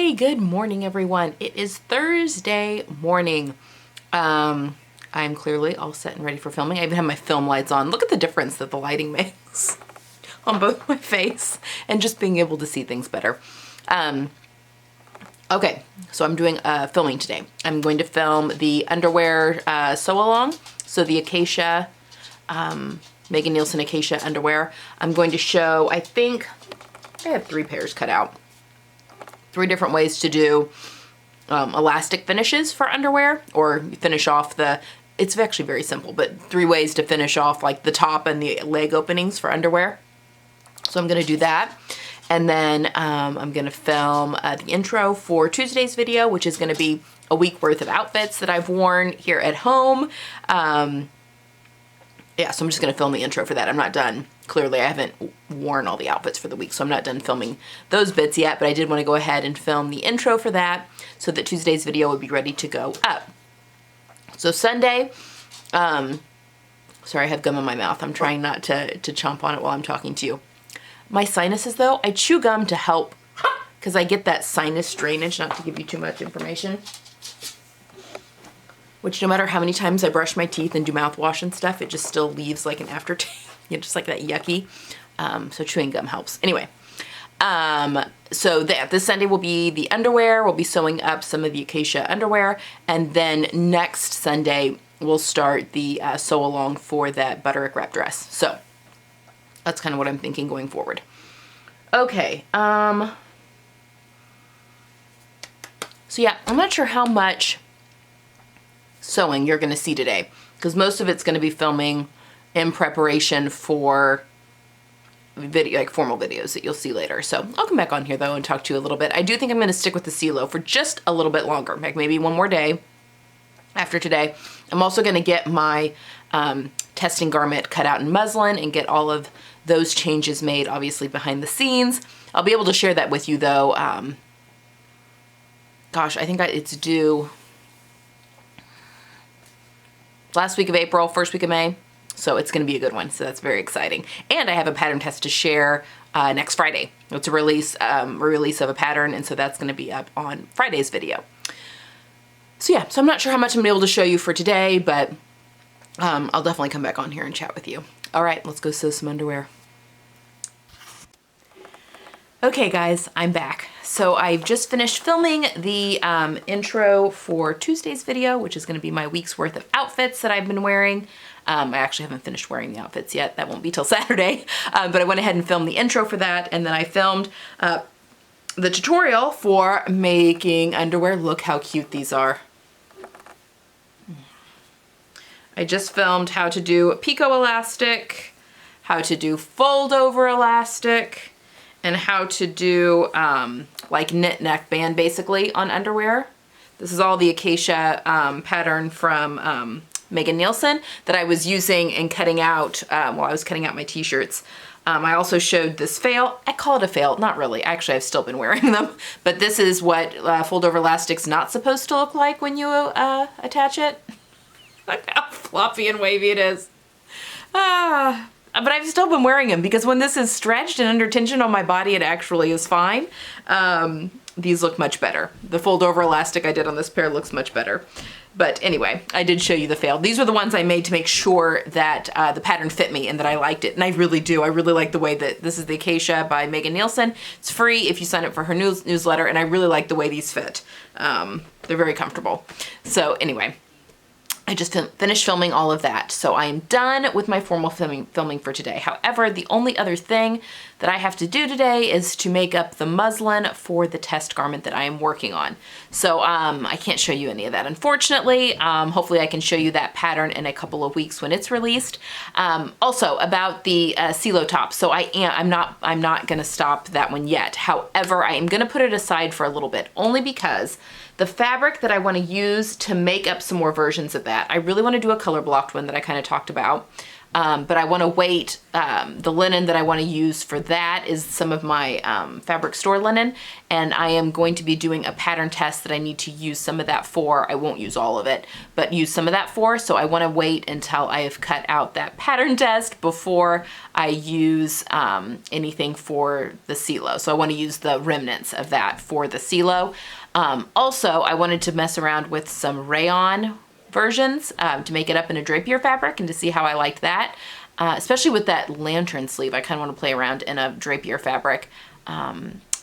Hey, good morning everyone. It is Thursday morning. I'm clearly all set and ready for filming. I even have my film lights on. Look at the difference that the lighting makes on both my face and just being able to see things better. Okay, so I'm doing filming today. I'm going to film the underwear sew along. So the Acacia, Megan Nielsen Acacia underwear. I'm going to show, I think I have 3 pairs cut out. 3 different ways to do elastic finishes for underwear, or finish off it's actually very simple, but 3 ways to finish off like the top and the leg openings for underwear. So I'm gonna do that. And then I'm gonna film the intro for Tuesday's video, which is gonna be a week worth of outfits that I've worn here at home. Yeah, so I'm just gonna film the intro for that. I'm not done. Clearly, I haven't worn all the outfits for the week, so I'm not done filming those bits yet, but I did want to go ahead and film the intro for that so that Tuesday's video would be ready to go up. So Sunday, sorry, I have gum in my mouth. I'm trying not to chomp on it while I'm talking to you. My sinuses, though, I chew gum to help because I get that sinus drainage, not to give you too much information, which no matter how many times I brush my teeth and do mouthwash and stuff, it just still leaves like an aftertaste. You know, just like that yucky. So chewing gum helps. Anyway, so this Sunday will be the underwear. We'll be sewing up some of the Acacia underwear. And then next Sunday, we'll start the sew along for that butterick wrap dress. So that's kind of what I'm thinking going forward. Okay. So yeah, I'm not sure how much sewing you're going to see today, because most of it's going to be filming in preparation for video, like formal videos that you'll see later. So I'll come back on here though and talk to you a little bit. I do think I'm going to stick with the CeeLo for just a little bit longer, like maybe one more day after today. I'm also going to get my testing garment cut out in muslin and get all of those changes made, obviously behind the scenes. I'll be able to share that with you though. Gosh, I think it's due last week of April, first week of May. So it's going to be a good one. So that's very exciting. And I have a pattern test to share next Friday. It's a release of a pattern. And so that's going to be up on Friday's video. So yeah, so I'm not sure how much I'm going to be able to show you for today, but I'll definitely come back on here and chat with you. All right, let's go sew some underwear. Okay guys, I'm back. So I've just finished filming the intro for Tuesday's video, which is going to be my week's worth of outfits that I've been wearing. I actually haven't finished wearing the outfits yet. That won't be till Saturday. But I went ahead and filmed the intro for that, and then I filmed the tutorial for making underwear. Look how cute these are. I just filmed how to do a picot elastic, how to do fold over elastic, and how to do like knit neckband basically on underwear. This is all the Acacia pattern from Megan Nielsen that I was using and cutting out while I was cutting out my t-shirts. I also showed this fail. I call it a fail, not really. Actually, I've still been wearing them, but this is what fold over elastic's not supposed to look like when you attach it. Look how floppy and wavy it is. But I've still been wearing them because when this is stretched and under tension on my body, it actually is fine. These look much better. The fold over elastic I did on this pair looks much better. But anyway, I did show you the fail. These were the ones I made to make sure that the pattern fit me and that I liked it. And I really do. I really like the way that this is the Acacia by Megan Nielsen. It's free if you sign up for her newsletter. And I really like the way these fit. They're very comfortable. So anyway, I just finished filming all of that. So I am done with my formal filming for today. However, the only other thing that I have to do today is to make up the muslin for the test garment that I am working on. So I can't show you any of that, unfortunately. Hopefully I can show you that pattern in a couple of weeks when it's released. Also about the CeeLo top. So I'm not gonna stop that one yet. However, I am gonna put it aside for a little bit, only because The fabric that I want to use to make up some more versions of that, I really want to do a color blocked one that I kind of talked about. But I want to wait. The linen that I want to use for that is some of my fabric store linen, and I am going to be doing a pattern test that I need to use some of that for. I won't use all of it, but use some of that for. So I want to wait until I have cut out that pattern test before I use anything for the silo. So I want to use the remnants of that for the silo. Also, I wanted to mess around with some rayon versions to make it up in a drapier fabric and to see how I liked that, especially with that lantern sleeve. I kind of want to play around in a drapier fabric.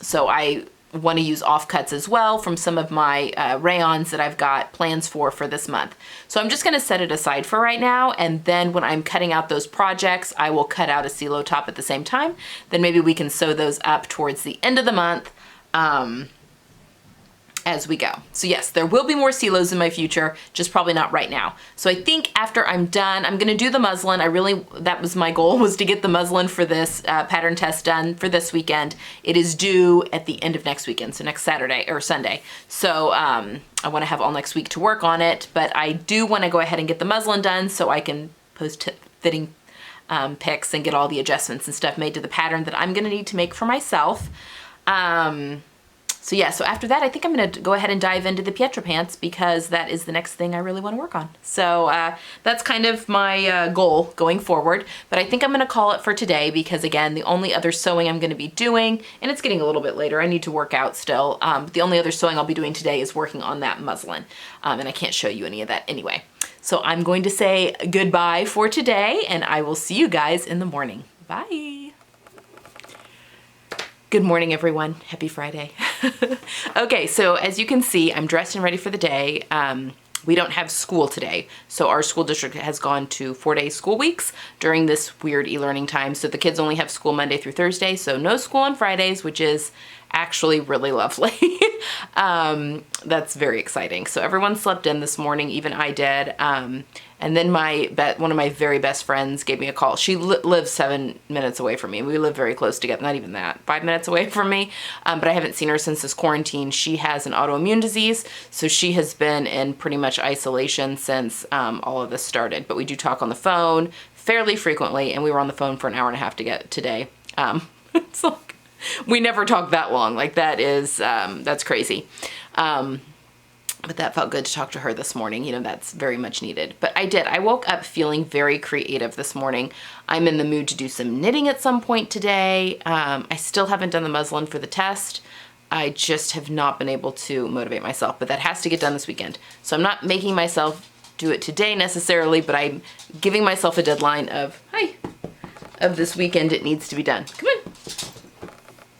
So I want to use offcuts as well from some of my rayons that I've got plans for this month. So I'm just going to set it aside for right now, and then when I'm cutting out those projects, I will cut out a silo top at the same time. Then maybe we can sew those up towards the end of the month as we go. So yes, there will be more silos in my future, just probably not right now. So I think after I'm done, I'm gonna do the muslin. That was my goal, was to get the muslin for this pattern test done for this weekend. It is due at the end of next weekend, so next Saturday or Sunday. So I wanna have all next week to work on it, but I do wanna go ahead and get the muslin done so I can post fitting pics and get all the adjustments and stuff made to the pattern that I'm gonna need to make for myself. So yeah, so after that, I think I'm gonna go ahead and dive into the Pietra pants because that is the next thing I really wanna work on. So that's kind of my goal going forward, but I think I'm gonna call it for today because again, the only other sewing I'm gonna be doing, and it's getting a little bit later, I need to work out still, but the only other sewing I'll be doing today is working on that muslin, and I can't show you any of that anyway. So I'm going to say goodbye for today, and I will see you guys in the morning. Bye. Good morning, everyone. Happy Friday. Okay, so as you can see, I'm dressed and ready for the day. We don't have school today, so our school district has gone to 4-day school weeks during this weird e-learning time. So the kids only have school Monday through Thursday, so no school on Fridays, which is actually really lovely. That's very exciting. So everyone slept in this morning, even I did. And then one of my very best friends gave me a call. She lives 7 minutes away from me. We live very close together, not even that, 5 minutes away from me. But I haven't seen her since this quarantine. She has an autoimmune disease, so she has been in pretty much isolation since all of this started. But we do talk on the phone fairly frequently, and we were on the phone for an hour and a half today. It's like, we never talk that long. Like that is, that's crazy. But that felt good to talk to her this morning. You know, that's very much needed. But I woke up feeling very creative this morning. I'm in the mood to do some knitting at some point today. I still haven't done the muslin for the test. I just have not been able to motivate myself, but that has to get done this weekend. So I'm not making myself do it today necessarily, but I'm giving myself a deadline of this weekend it needs to be done. Come on.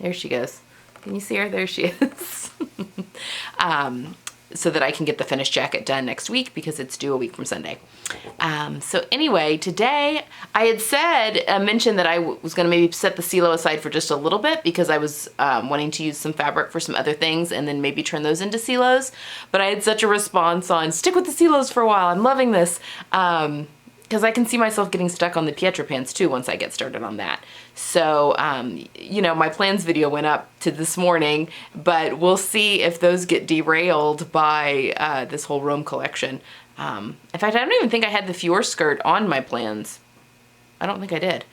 There she goes. Can you see her? There she is. So that I can get the finished jacket done next week because it's due a week from Sunday. So anyway, today I had mentioned that I was gonna maybe set the silo aside for just a little bit because I was wanting to use some fabric for some other things and then maybe turn those into silos. But I had such a response on stick with the silos for a while. I'm loving this. Because I can see myself getting stuck on the Pietra pants too once I get started on that. So, you know, my plans video went up to this morning, but we'll see if those get derailed by this whole Rome collection. In fact, I don't even think I had the Fior skirt on my plans. I don't think I did.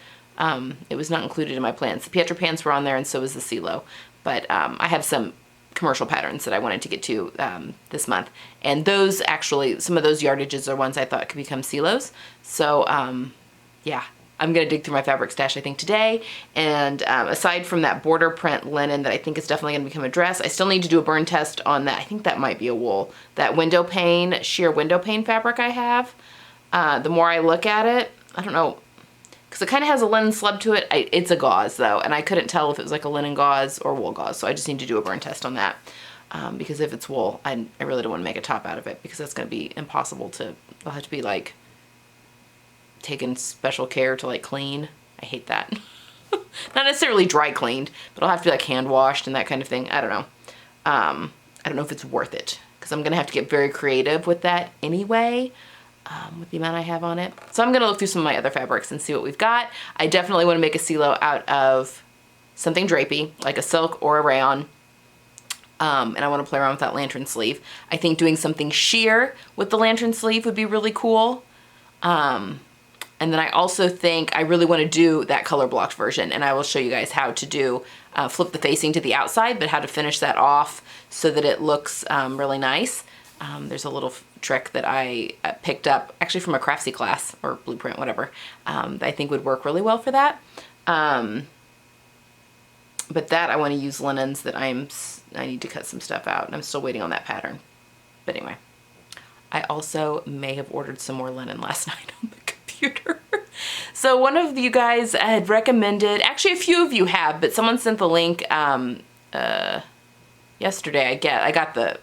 It was not included in my plans. The Pietra pants were on there and so was the silo. But I have some commercial patterns that I wanted to get to this month. And those actually, some of those yardages are ones I thought could become silos. So yeah, I'm gonna dig through my fabric stash I think today. And aside from that border print linen that I think is definitely gonna become a dress, I still need to do a burn test on that. I think that might be a wool. That window pane, sheer window pane fabric I have. The more I look at it, I don't know, because it kind of has a linen slub to it. It's a gauze though, and I couldn't tell if it was like a linen gauze or wool gauze, so I just need to do a burn test on that. Because if it's wool, I really don't want to make a top out of it because that's going to be impossible to, I'll have to be like taking special care to like clean. I hate that. Not necessarily dry cleaned, but I'll have to be like hand washed and that kind of thing. I don't know. I don't know if it's worth it because I'm going to have to get very creative with that anyway. With the amount I have on it. So I'm gonna look through some of my other fabrics and see what we've got. I definitely wanna make a silo out of something drapey, like a silk or a rayon. And I want to play around with that lantern sleeve. I think doing something sheer with the lantern sleeve would be really cool. And then I also think I really want to do that color blocked version, and I will show you guys how to do flip the facing to the outside, but how to finish that off so that it looks really nice. There's a little trick that I picked up actually from a Craftsy class or Blueprint, whatever, that I think would work really well for that. But that I want to use linens that I need to cut some stuff out, and I'm still waiting on that pattern. But anyway, I also may have ordered some more linen last night on the computer. So one of you guys had recommended, actually a few of you have, but someone sent the link yesterday. I got the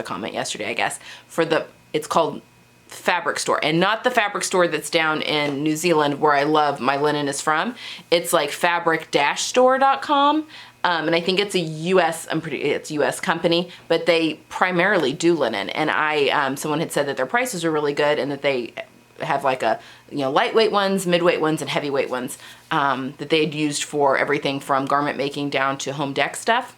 comment yesterday, I guess, for it's called Fabric Store, and not the fabric store that's down in New Zealand where I love my linen is from. It's like fabric-store.com. And I think it's a it's US company, but they primarily do linen. And someone had said that their prices are really good and that they have like lightweight ones, midweight ones, and heavyweight ones, that they had used for everything from garment making down to home deck stuff.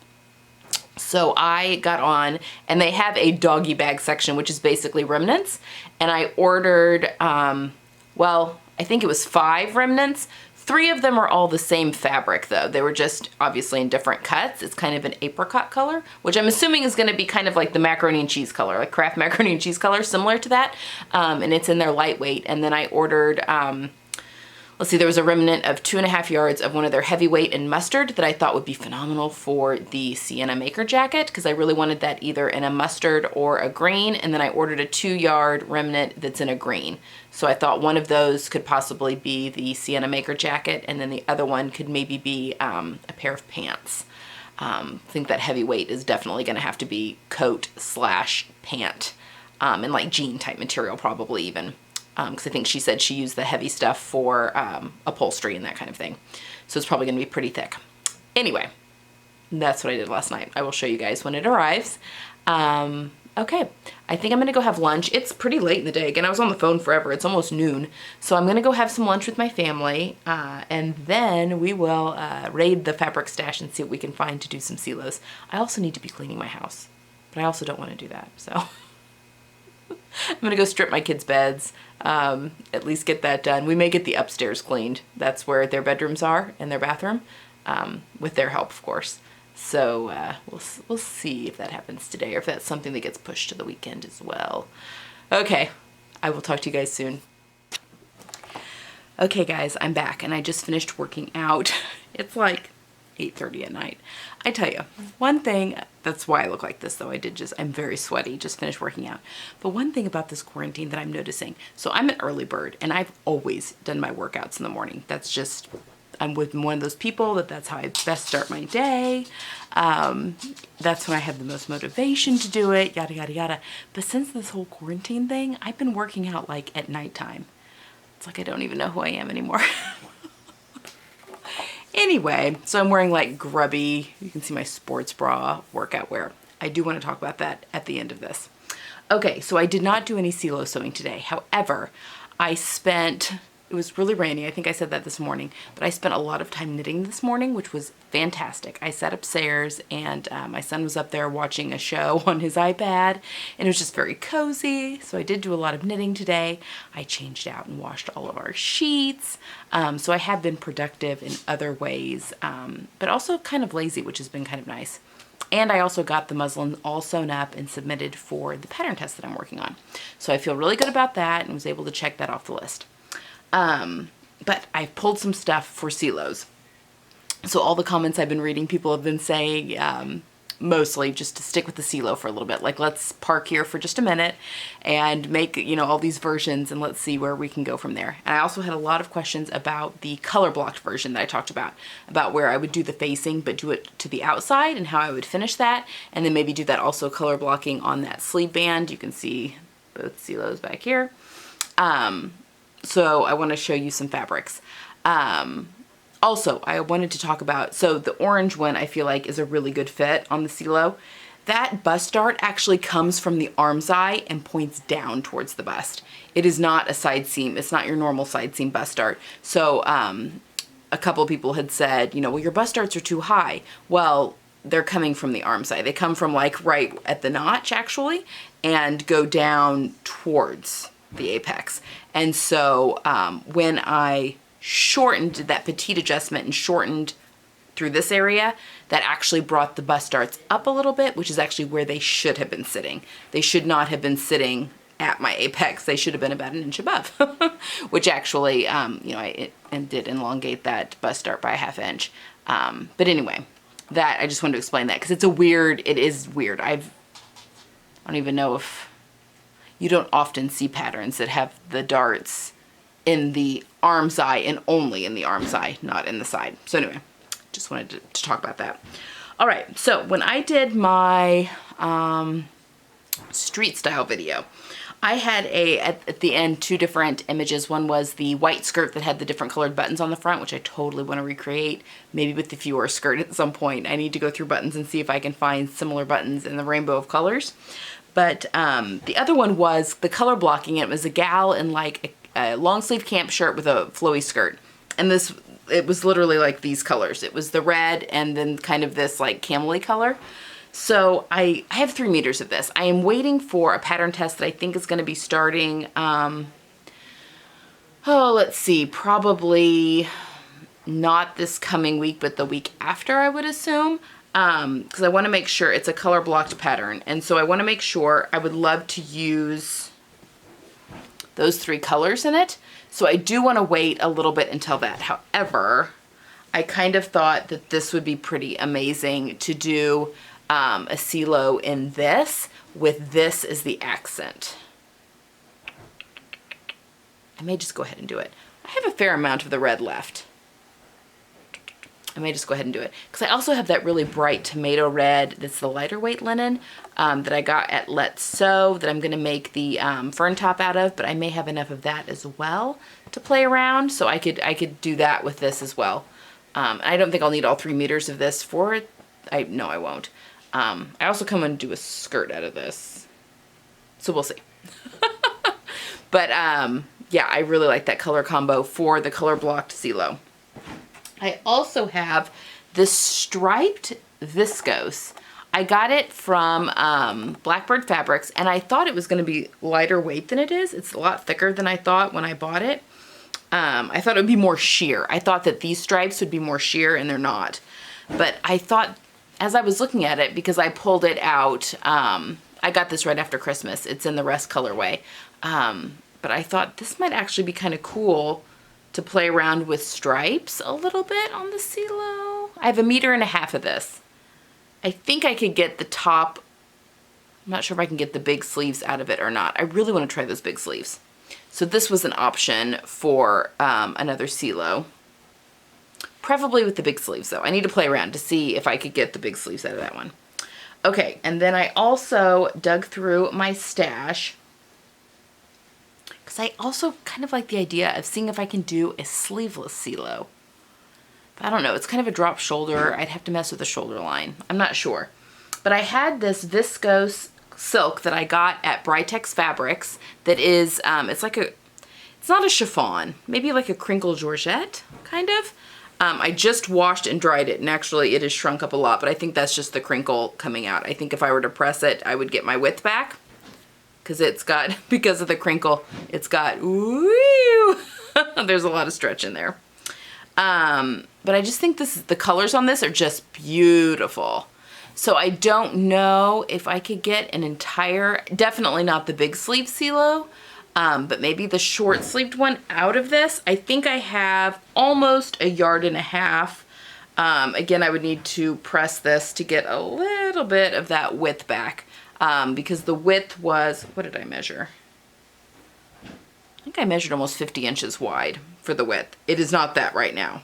So I got on, and they have a doggy bag section, which is basically remnants. And I ordered, well, I think it was 5 remnants. 3 of them are all the same fabric though. They were just obviously in different cuts. It's kind of an apricot color, which I'm assuming is gonna be kind of like the macaroni and cheese color, like Kraft macaroni and cheese color, similar to that. And it's in their lightweight. And then I ordered, let's see, there was a remnant of 2.5 yards of one of their heavyweight in mustard that I thought would be phenomenal for the Sienna Maker jacket, because I really wanted that either in a mustard or a green. And then I ordered a 2-yard remnant that's in a green. So I thought one of those could possibly be the Sienna Maker jacket, and then the other one could maybe be a pair of pants. I think that heavyweight is definitely gonna have to be coat/pant, and like jean type material probably even. Because I think she said she used the heavy stuff for upholstery and that kind of thing. So it's probably going to be pretty thick. Anyway, that's what I did last night. I will show you guys when it arrives. Okay, I think I'm going to go have lunch. It's pretty late in the day. Again, I was on the phone forever. It's almost noon. So I'm going to go have some lunch with my family. And then we will raid the fabric stash and see what we can find to do some silos. I also need to be cleaning my house. But I also don't want to do that, so... I'm gonna go strip my kids' beds, at least get that done. We may get the upstairs cleaned. That's where their bedrooms are and their bathroom, with their help, of course. So we'll see if that happens today or if that's something that gets pushed to the weekend as well. Okay, I will talk to you guys soon. Okay guys, I'm back and I just finished working out. It's like 8:30 at night. I tell you, one thing, that's why I look like this though, I'm very sweaty, just finished working out. But one thing about this quarantine that I'm noticing, so I'm an early bird and I've always done my workouts in the morning. That's just, I'm with one of those people that's how I best start my day. That's when I have the most motivation to do it, yada, yada, yada. But since this whole quarantine thing, I've been working out like at nighttime. It's like I don't even know who I am anymore. Anyway, so I'm wearing like grubby, you can see my sports bra workout wear. I do want to talk about that at the end of this. Okay, so I did not do any silo sewing today. However, it was really rainy, I think I said that this morning, but I spent a lot of time knitting this morning, which was fantastic. I sat upstairs and my son was up there watching a show on his iPad, and it was just very cozy. So I did do a lot of knitting today. I changed out and washed all of our sheets. So I have been productive in other ways, but also kind of lazy, which has been kind of nice. And I also got the muslin all sewn up and submitted for the pattern test that I'm working on. So I feel really good about that and was able to check that off the list. But I pulled some stuff for silos. So all the comments I've been reading, people have been saying, mostly just to stick with the silo for a little bit. Like, let's park here for just a minute and make, all these versions and let's see where we can go from there. And I also had a lot of questions about the color blocked version that I talked about where I would do the facing, but do it to the outside and how I would finish that. And then maybe do that also color blocking on that sleeve band. You can see both silos back here. So I want to show you some fabrics. Also, I wanted to talk about, so the orange one I feel like is a really good fit on the silo. That bust dart actually comes from the arm's eye and points down towards the bust. It is not a side seam. It's not your normal side seam bust dart. So a couple of people had said, well, your bust darts are too high. Well, they're coming from the arm side. They come from like right at the notch actually and go down towards the apex. And so when I shortened, did that petite adjustment and shortened through this area, that actually brought the bust darts up a little bit, which is actually where they should have been sitting. They should not have been sitting at my apex. They should have been about 1 inch above, which actually, you know, I did elongate that bust dart by 1/2 inch. But anyway, that, I just wanted to explain that because it's a weird, it is weird. I don't even know if, you don't often see patterns that have the darts in the arm's eye and only in the arm's eye, not in the side. So anyway, just wanted to talk about that. All right, so when I did my street style video, I had at the end 2 different images. One was the white skirt that had the different colored buttons on the front, which I totally want to recreate, maybe with the fewer skirt at some point. I need to go through buttons and see if I can find similar buttons in the rainbow of colors. But the other one was the color blocking. It was a gal in like a long sleeve camp shirt with a flowy skirt. And this, it was literally like these colors. It was the red and then kind of this like camel-y color. So I have 3 meters of this. I am waiting for a pattern test that I think is going to be starting, let's see, probably not this coming week, but the week after, I would assume. Because I want to make sure it's a color blocked pattern. And so I want to make sure, I would love to use those 3 colors in it. So I do want to wait a little bit until that. However, I kind of thought that this would be pretty amazing to do a CeeLo in this, with this as the accent. I may just go ahead and do it. I have a fair amount of the red left. I may just go ahead and do it. Because I also have that really bright tomato red, that's the lighter weight linen, that I got at Let's Sew, that I'm going to make the fern top out of, but I may have enough of that as well to play around, so I could do that with this as well. I don't think I'll need all 3 meters of this for it. No, I won't. I also come and do a skirt out of this, so we'll see. But yeah, I really like that color combo for the color blocked CeeLo. I also have this striped viscose. I got it from Blackbird Fabrics, and I thought it was going to be lighter weight than it is. It's a lot thicker than I thought when I bought it. I thought it would be more sheer. I thought that these stripes would be more sheer, and they're not. But I thought, as I was looking at it, because I pulled it out, I got this right after Christmas. It's in the Rest colorway. But I thought this might actually be kind of cool to play around with stripes a little bit on the CeeLo. I have 1.5 meters of this. I think I could get the top, I'm not sure if I can get the big sleeves out of it or not. I really want to try those big sleeves. So this was an option for another CeeLo. Preferably with the big sleeves though. I need to play around to see if I could get the big sleeves out of that one. Okay, and then I also dug through my stash, because I also kind of like the idea of seeing if I can do a sleeveless CeeLo. But I don't know, it's kind of a drop shoulder. I'd have to mess with the shoulder line. I'm not sure. But I had this viscose silk that I got at Britex Fabrics that is, it's like a, it's not a chiffon, maybe like a crinkle Georgette, kind of. I just washed and dried it, and actually it has shrunk up a lot, but I think that's just the crinkle coming out. I think if I were to press it, I would get my width back. Because it's got, because of the crinkle, it's got, ooh, there's a lot of stretch in there. But I just think the colors on this are just beautiful. So I don't know if I could get an entire, definitely not the big sleeve CeeLo, but maybe the short sleeved one out of this. I think I have almost 1.5 yards. Again, I would need to press this to get a little bit of that width back. Because the width was, what did I measure? I think I measured almost 50 inches wide for the width. It is not that right now,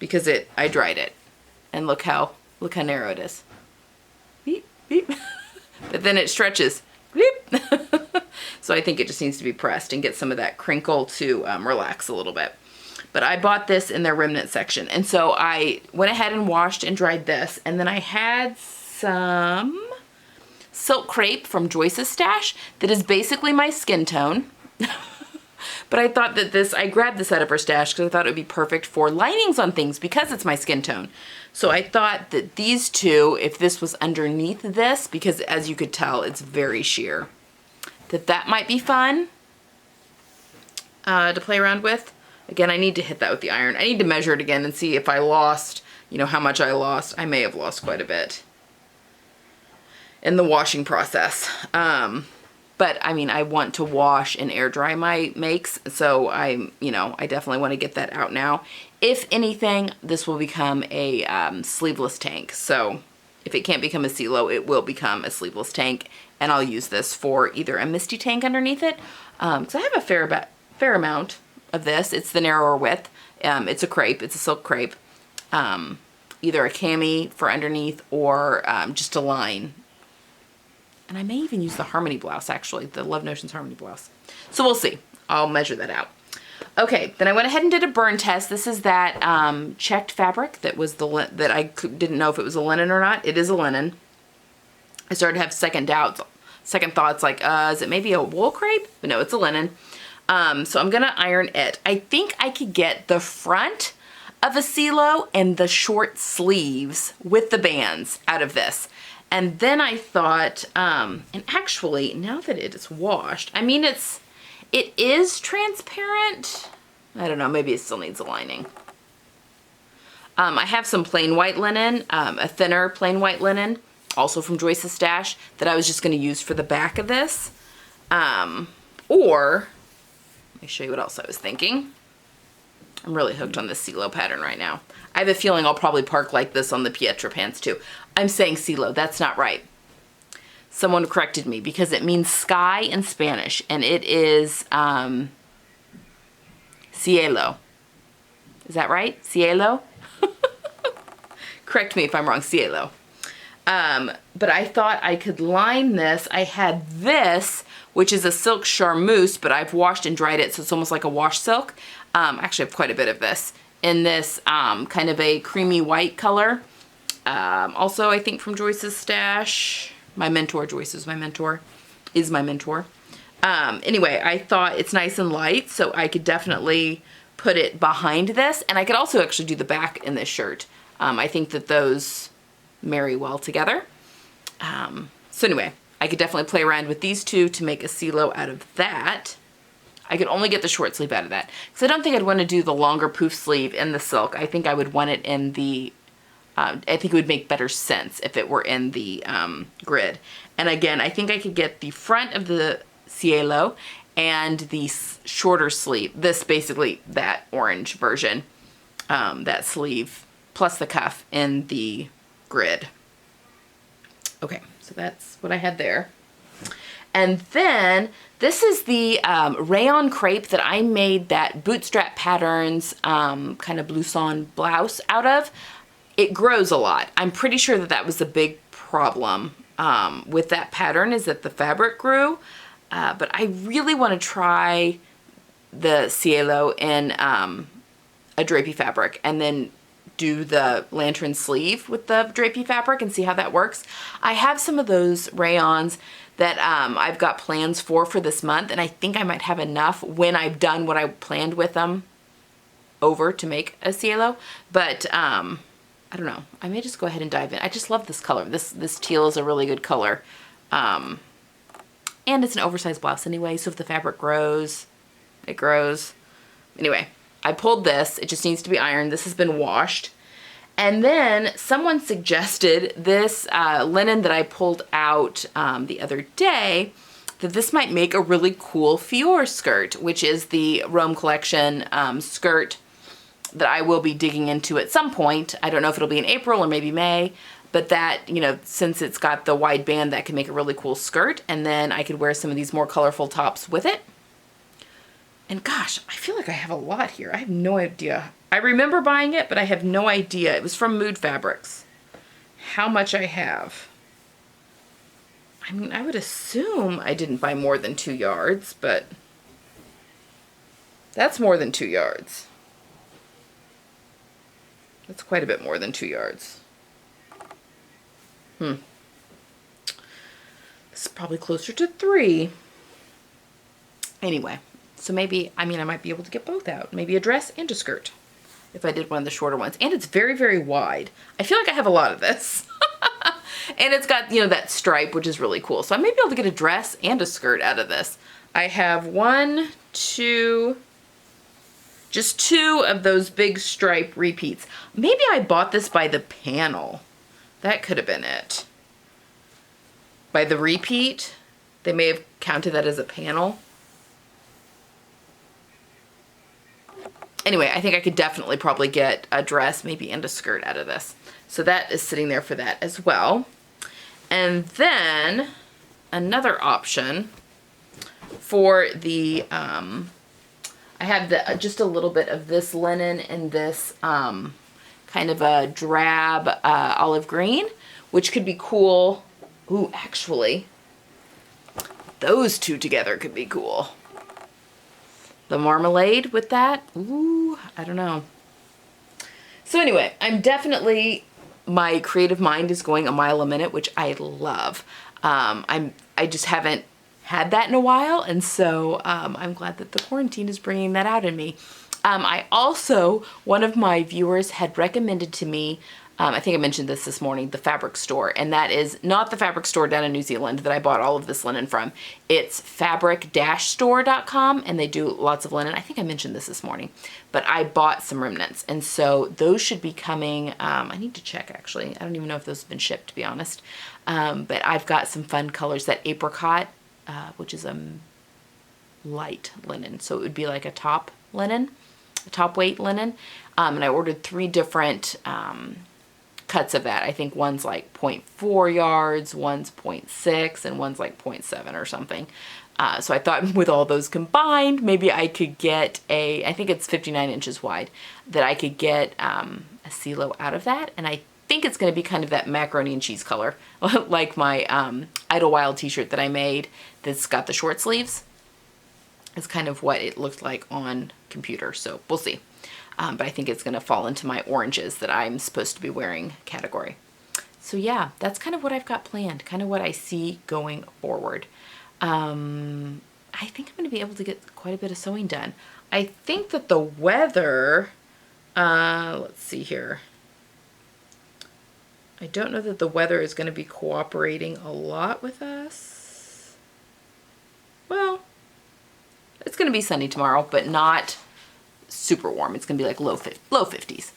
because I dried it, and look how narrow it is. Beep, beep. But then it stretches. Beep. So I think it just needs to be pressed and get some of that crinkle to relax a little bit. But I bought this in their remnant section, and so I went ahead and washed and dried this, and then I had some silk crepe from Joyce's stash that is basically my skin tone. But I thought that I grabbed this out of her stash because I thought it would be perfect for linings on things because it's my skin tone. So I thought that these two, if this was underneath this, because as you could tell, it's very sheer, that might be fun to play around with. Again, I need to hit that with the iron. I need to measure it again and see if I lost, you know, how much I lost. I may have lost quite a bit in the washing process. But I mean, I want to wash and air dry my makes, so I definitely want to get that out now. If anything, this will become a sleeveless tank. So if it can't become a CeeLo, it will become a sleeveless tank, and I'll use this for either a misty tank underneath it. So I have a fair amount of this. It's the narrower width. It's a crepe. It's a silk crepe. Either a cami for underneath or just a line. And I may even use the Harmony blouse, actually, the Love Notions Harmony blouse. So we'll see. I'll measure that out. Okay, then I went ahead and did a burn test. This is that checked fabric that was that I didn't know if it was a linen or not. It is a linen. I started to have second thoughts, like, is it maybe a wool crepe? But no, it's a linen. So I'm gonna iron it. I think I could get the front of a CeeLo and the short sleeves with the bands out of this. And then I thought, and actually, now that it is washed, I mean, it is transparent. I don't know, maybe it still needs a lining. I have some plain white linen, a thinner plain white linen, also from Joyce's stash, that I was just gonna use for the back of this. Or, let me show you what else I was thinking. I'm really hooked on this CeeLo pattern right now. I have a feeling I'll probably park like this on the Pietra pants too. I'm saying CeeLo, that's not right. Someone corrected me because it means sky in Spanish, and it is cielo. Is that right? Cielo? Correct me if I'm wrong, cielo. But I thought I could line this. I had this, which is a silk charmeuse, but I've washed and dried it, so it's almost like a wash silk. Actually, I have quite a bit of this in this kind of a creamy white color. Also, I think from Joyce's stash. My mentor, Joyce is my mentor. Anyway, I thought it's nice and light, so I could definitely put it behind this. And I could also actually do the back in this shirt. I think that those marry well together. So anyway, I could definitely play around with these two to make a CeeLo out of that. I could only get the short sleeve out of that, because I don't think I'd want to do the longer poof sleeve in the silk. I think I would want it in the, I think it would make better sense if it were in the grid. And again, I think I could get the front of the CeeLo and the shorter sleeve, this basically that orange version, that sleeve, plus the cuff in the grid. Okay, so that's what I had there. And then this is the rayon crepe that I made that bootstrap patterns kind of blouson blouse out of. It grows a lot. I'm pretty sure that that was a big problem with that pattern, is that the fabric grew. But I really want to try the CeeLo in a drapey fabric and then do the lantern sleeve with the drapey fabric and see how that works. I have some of those rayons that I've got plans for this month, and I think I might have enough when I've done what I planned with them over to make a CeeLo. But I don't know. I may just go ahead and dive in. I just love this color. This teal is a really good color. And it's an oversized blouse anyway, so if the fabric grows, it grows. Anyway, I pulled this. It just needs to be ironed. This has been washed. And then someone suggested this linen that I pulled out the other day, that this might make a really cool Fior skirt, which is the Rome collection skirt that I will be digging into at some point. I don't know if it'll be in April or maybe May, but that, you know, since it's got the wide band, that can make a really cool skirt. And then I could wear some of these more colorful tops with it. And gosh, I feel like I have a lot here. I have no idea. I remember buying it, but I have no idea. It was from Mood Fabrics. How much I have. I mean, I would assume I didn't buy more than 2 yards, but that's more than 2 yards. That's quite a bit more than 2 yards. This is probably closer to 3. Anyway, So maybe, I mean, I might be able to get both out. Maybe a dress and a skirt if I did one of the shorter ones. And it's very, very wide. I feel like I have a lot of this. And it's got, you know, that stripe, which is really cool. So I may be able to get a dress and a skirt out of this. I have just two of those big stripe repeats. Maybe I bought this by the panel. That could have been it. By the repeat, they may have counted that as a panel. Anyway, I think I could definitely probably get a dress, maybe, and a skirt out of this. So that is sitting there for that as well. And then another option for the, I have just a little bit of this linen and this kind of a drab olive green, which could be cool. Ooh, actually, those two together could be cool. The marmalade with that, ooh, I don't know. So anyway, I'm definitely, my creative mind is going a mile a minute, which I love. I just haven't had that in a while, and so I'm glad that the quarantine is bringing that out in me. I also, one of my viewers had recommended to me, I think I mentioned this morning, the fabric store, and that is not the fabric store down in New Zealand that I bought all of this linen from. It's fabric-store.com, and they do lots of linen. I think I mentioned this morning, but I bought some remnants, and so those should be coming. I need to check, actually. I don't even know if those have been shipped, to be honest, but I've got some fun colors. That apricot, which is a light linen, so it would be like a top linen, a top weight linen, and I ordered 3 different cuts of that. I think one's like 0.4 yards, one's 0.6, and one's like 0.7 or something. So I thought with all those combined, maybe I could get I think it's 59 inches wide, that I could get a CeeLo out of that. And I think it's going to be kind of that macaroni and cheese color, like my Idlewild t-shirt that I made that's got the short sleeves. It's kind of what it looked like on computer, so we'll see. But I think it's going to fall into my oranges that I'm supposed to be wearing category. So yeah, that's kind of what I've got planned, kind of what I see going forward. I think I'm going to be able to get quite a bit of sewing done. I think that the weather, let's see here. I don't know that the weather is going to be cooperating a lot with us. Well, it's going to be sunny tomorrow, but not super warm. It's going to be like low 50s.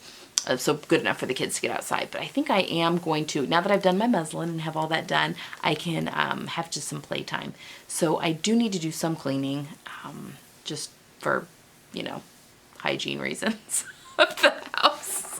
So good enough for the kids to get outside. But I think I am going to, now that I've done my muslin and have all that done, I can have just some playtime. So I do need to do some cleaning, just for, you know, hygiene reasons of the house.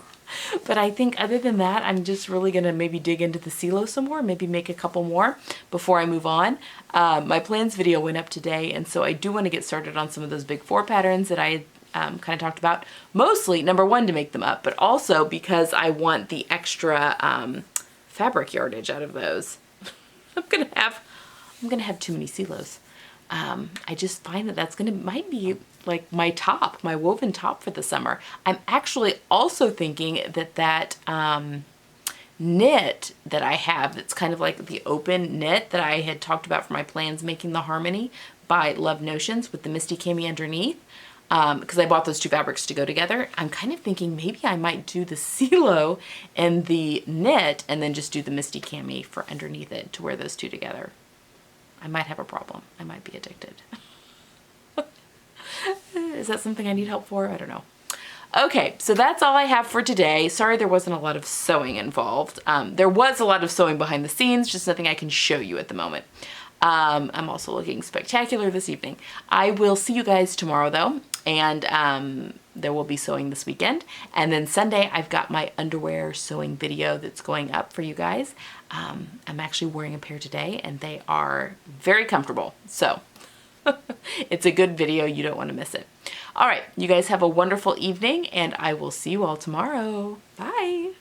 But I think other than that, I'm just really going to maybe dig into the CeeLo some more, maybe make a couple more before I move on. My plans video went up today, and so I do want to get started on some of those big 4 patterns that I kind of talked about. Mostly, number one, to make them up, but also because I want the extra fabric yardage out of those. I'm gonna have too many CeeLos. I just find that that's might be like my top, my woven top for the summer. I'm actually also thinking that knit that I have, that's kind of like the open knit that I had talked about for my plans, making the harmony by Love Notions with the Misty Cami underneath, because I bought those 2 fabrics to go together. I'm kind of thinking maybe I might do the CeeLo and the knit and then just do the Misty Cami for underneath it to wear those 2 together. I might have a problem. I might be addicted. Is that something I need help for? I don't know. Okay, so that's all I have for today. Sorry there wasn't a lot of sewing involved. There was a lot of sewing behind the scenes, just nothing I can show you at the moment. I'm also looking spectacular this evening. I will see you guys tomorrow though, and there will be sewing this weekend. And then Sunday, I've got my underwear sewing video that's going up for you guys. I'm actually wearing a pair today, and they are very comfortable. So it's a good video. You don't want to miss it. All right, you guys have a wonderful evening, and I will see you all tomorrow. Bye.